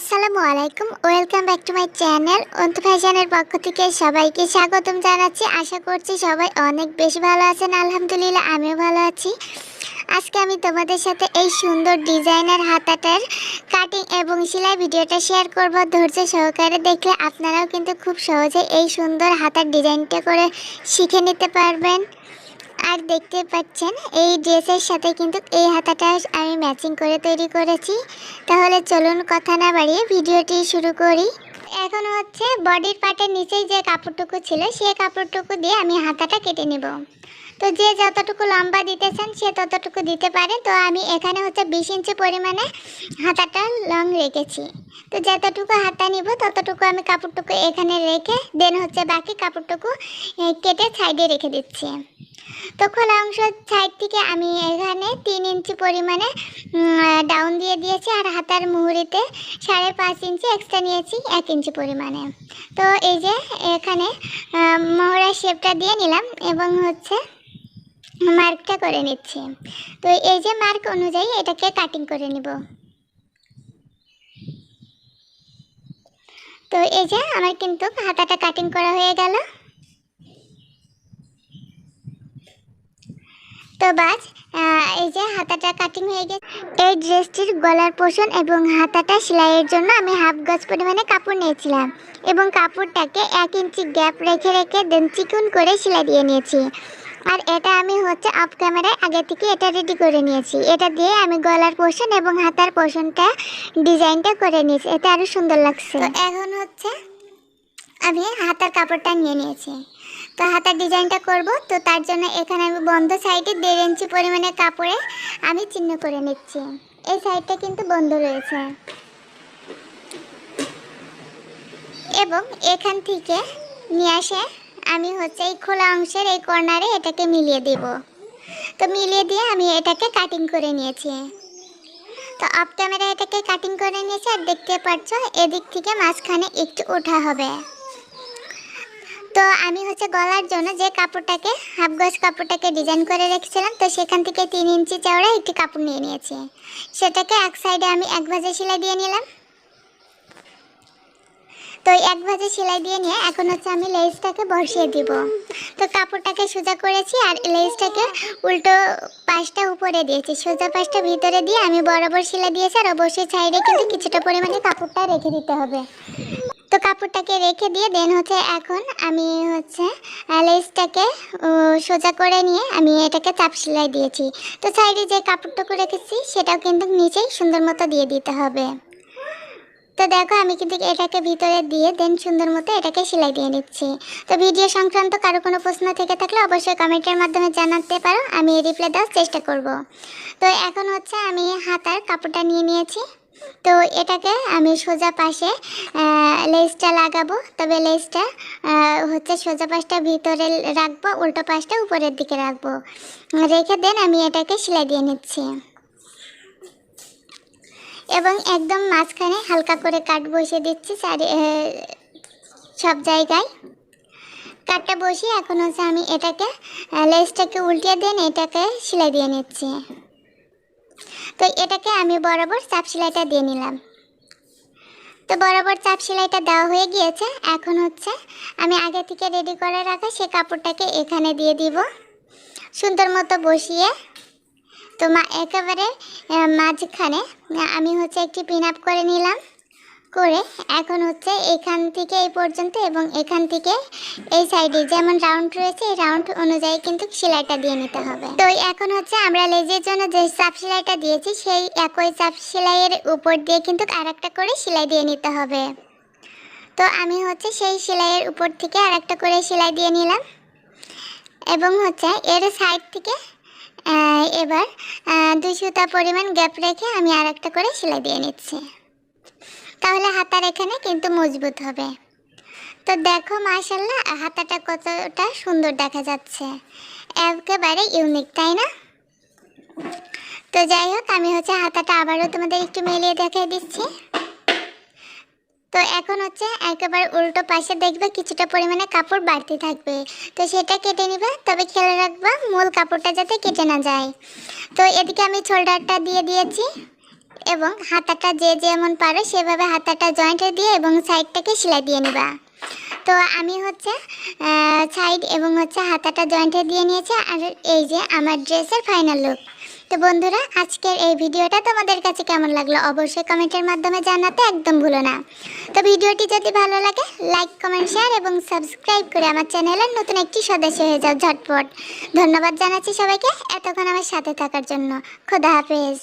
আসসালামু আলাইকুম, welcome back to my channel. Antu ফ্যাশনের পক্ষ থেকে সবাইকে স্বাগতম জানাচ্ছি। আশা করছি সবাই অনেক বেশি ভালো আছেন। আলহামদুলিল্লাহ আমিও ভালো আছি। আজকে আমি তোমাদের সাথে এই সুন্দর ডিজাইনার হাতাটার কাটিং এবং সেলাই ভিডিওটা শেয়ার করব। ধৈর্য সহকারে দেখলে আপনারাও কিন্তু খুব সহজে এই সুন্দর হাতার ডিজাইনটা করে শিখে নিতে পারবেন। আর দেখতে পাচ্ছেন এই ড্রেসের সাথে কিন্তু এই হাতাটা আমি ম্যাচিং করে তৈরি করেছি। তাহলে চলুন কথা না বাড়িয়ে ভিডিওটি শুরু করি। এখন হচ্ছে বডির পার্টের নিচেই যে কাপড়টুকু ছিল সেই কাপড়টুকু দিয়ে আমি হাতাটা কেটে নেব। তো যে যতটুকু লম্বা দিতেছেন সে ততটুকু দিতে পারে। তো আমি এখানে হচ্ছে 20 ইঞ্চি পরিমাণে হাতাটা লং রেখেছি। তো যতটুকু হাতা নিব ততটুকু আমি কাপড়টুকু এখানে রেখে দেন হচ্ছে বাকি কাপড়টুকু কেটে সাইডে রেখে দিচ্ছি। তো খোলা অংশ সাইড থেকে আমি এখানে 3 ইঞ্চি পরিমাণে ডাউন দিয়ে দিয়েছি। আর হাতার মুহুরিতে 5.5 ইঞ্চি এক্সট্রা নিয়েছি 1 ইঞ্চি পরিমাণে। তো এই যে এখানে মোহরার শেপটা দিয়ে নিলাম এবং হচ্ছে মার্কটা করে নিচ্ছি। তো এই যে মার্ক অনুযায়ী এটাকে কাটিং করে নিব। তো এই যে আমার কিন্তু হাতাটা কাটিং করা হয়ে গেল। তো বাস এই যে হাতাটা কাটিং হয়ে গেছে। এই ড্রেসটির গলার পোর্শন এবং হাতাটা সেলাইয়ের জন্য আমি হাফ গজ পরিমাণে কাপড় নিয়েছিলাম এবং কাপড়টাকে 1 ইঞ্চি গ্যাপ রেখে রেখে দেন চিকন করে সেলাই দিয়ে নিয়েছি। আর এটা আমি হচ্ছে অফ ক্যামেরায় আগে থেকে এটা রেডি করে নিয়েছি। এটা দিয়ে আমি গলার পোর্শন এবং হাতার পোর্শনটা ডিজাইনটা করে নিয়েছি, এটা আরও সুন্দর লাগছে। তো এখন হচ্ছে আমি হাতার কাপড়টা নিয়ে নিয়েছি। তো হাতার ডিজাইনটা করব। তো তার জন্য এখানে আমি বন্ধ সাইডে 1.5 ইঞ্চি পরিমাণে কাপড়ে আমি চিহ্ন করে নিচ্ছি। এই সাইডটা কিন্তু বন্ধ রয়েছে এবং এখান থেকে নিয়ে আসে আমি হচ্ছে এই খোলা অংশের এই কর্নারে এটাকে মিলিয়ে দেব। তো মিলিয়ে দিয়ে আমি এটাকে কাটিং করে নিয়েছি। তো অফ ক্যামেরা এটাকে কাটিং করে নিয়েছি। আর দেখতে পাচ্ছ এদিক থেকে মাঝখানে একটু ওঠা হবে। তো আমি হচ্ছে গলার জন্য যে কাপড়টাকে হাফ গজ কাপড়টাকে ডিজাইন করে রেখেছিলাম, তো সেখান থেকে 3 ইঞ্চি চওড়া একটি কাপড় নিয়ে নিয়েছি। সেটাকে এক সাইডে আমি 1 ভাঁজে সেলাই দিয়ে নিলাম। তো 1 ভাঁজে সেলাই দিয়ে নিয়ে এখন হচ্ছে আমি লেসটাকে বসিয়ে দিব। তো কাপড়টাকে সোজা করেছি আর লেসটাকে উল্টো পাশটা উপরে দিয়েছি, সোজা পাশটা ভিতরে দিয়ে আমি বরাবর সেলাই দিয়েছি। আর অবশ্যই সাইডে কিন্তু কিছুটা পরিমাণে কাপড়টা রেখে দিতে হবে। তো কাপড়টাকে রেখে দিয়ে দেন হচ্ছে এখন আমি হচ্ছে লেসটাকে সোজা করে নিয়ে আমি এটাকে চাপ সেলাই দিয়েছি। তো সাইডে যে কাপড়টুকু রেখেছি সেটাও কিন্তু নিচেই সুন্দর মতো দিয়ে দিতে হবে। তো দেখো আমি কিন্তু এটাকে ভিতরে দিয়ে দেন সুন্দর মতো এটাকে সেলাই দিয়ে নিচ্ছি। তো ভিডিও সংক্রান্ত কারো কোনো প্রশ্ন থেকে থাকলে অবশ্যই কমেন্টের মাধ্যমে জানাতে পারো, আমি রিপ্লাই দেওয়ার চেষ্টা করব। তো এখন হচ্ছে আমি হাতার কাপড়টা নিয়ে নিয়েছি। তো এটাকে আমি সোজা পাশে লেসটা লাগাবো। তবে লেসটা হচ্ছে সোজা পাশটা ভিতরে রাখবো, উল্টো পাশটা উপরের দিকে রাখবো। রেখে দেন আমি এটাকে সেলাই দিয়ে নিচ্ছি এবং একদম মাঝখানে হালকা করে কাট বসিয়ে দিচ্ছি সব জায়গায়। কাটটা বসিয়ে এখন হচ্ছে আমি এটাকে লেসটাকে উল্টিয়ে দেন এটাকে সেলাই দিয়ে নিচ্ছি। তো এটাকে আমি বরাবর চাপ সেলাইটা দিয়ে নিলাম। তো বরাবর চাপ সেলাইটা দেওয়া হয়ে গিয়েছে। এখন হচ্ছে আমি আগে থেকে রেডি করে রাখা সেই কাপড়টাকে এখানে দিয়ে দিব সুন্দর মতো বসিয়ে। তো একেবারে মাঝখানে আমি হচ্ছে একটি পিন আপ করে নিলাম। করে এখন হচ্ছে এখান থেকে এই পর্যন্ত এবং এখান থেকে এই সাইডে যেমন রাউন্ড রয়েছে এই রাউন্ড অনুযায়ী কিন্তু সেলাইটা দিয়ে নিতে হবে। তো এখন হচ্ছে আমরা লেজের জন্য যে চাপ সেলাইটা দিয়েছি সেই একই চাপ সেলাইয়ের উপর দিয়ে কিন্তু আরেকটা করে সেলাই দিয়ে নিতে হবে। তো আমি হচ্ছে সেই সেলাইয়ের উপর থেকে আরেকটা করে সেলাই দিয়ে নিলাম এবং হচ্ছে এর সাইড থেকে এবার 2 সুতা পরিমাণ গ্যাপ রেখে আমি আরেকটা করে সেলাই দিয়ে নিচ্ছি। তাহলে হাতার এখানে কিন্তু মজবুত হবে। তো দেখো মাশাআল্লাহ হাতাটা কতটা সুন্দর দেখা যাচ্ছে, একেবারে ইউনিক, তাই না? তো যাই হোক আমি হচ্ছে হাতাটা আবারও তোমাদের একটু মিলিয়ে দেখিয়ে দিচ্ছি। তো এখন হচ্ছে একেবারে উল্টো পাশে দেখবে কিছুটা পরিমাণে কাপড় বাড়তি থাকবে, তো সেটা কেটে নিবে। তবে খেয়াল রাখবা মূল কাপড়টা যাতে কেটে না যায়। তো এদিকে আমি শোল্ডারটা দিয়ে দিয়েছি এবং হাতাটা যে যেমন পারো সেভাবে হাতাটা জয়েন্টে দিয়ে এবং সাইডটাকে সেলাই দিয়ে নিবা। তো আমি হচ্ছে সাইড এবং হচ্ছে হাতাটা জয়েন্টে দিয়ে নিয়েছি। আর এই যে আমার ড্রেসের ফাইনাল লুক। তো বন্ধুরা, আজকের এই ভিডিওটা তোমাদের কাছে কেমন লাগলো অবশ্যই কমেন্টের মাধ্যমে জানাতে একদম ভুলো না। তো ভিডিওটি যদি ভালো লাগে লাইক, কমেন্ট, শেয়ার এবং সাবস্ক্রাইব করে আমার চ্যানেলের নতুন একটি সদস্য হয়ে যাও ঝটপট। ধন্যবাদ জানাচ্ছি সবাইকে এতক্ষণ আমার সাথে থাকার জন্য। খোদা হাফেজ।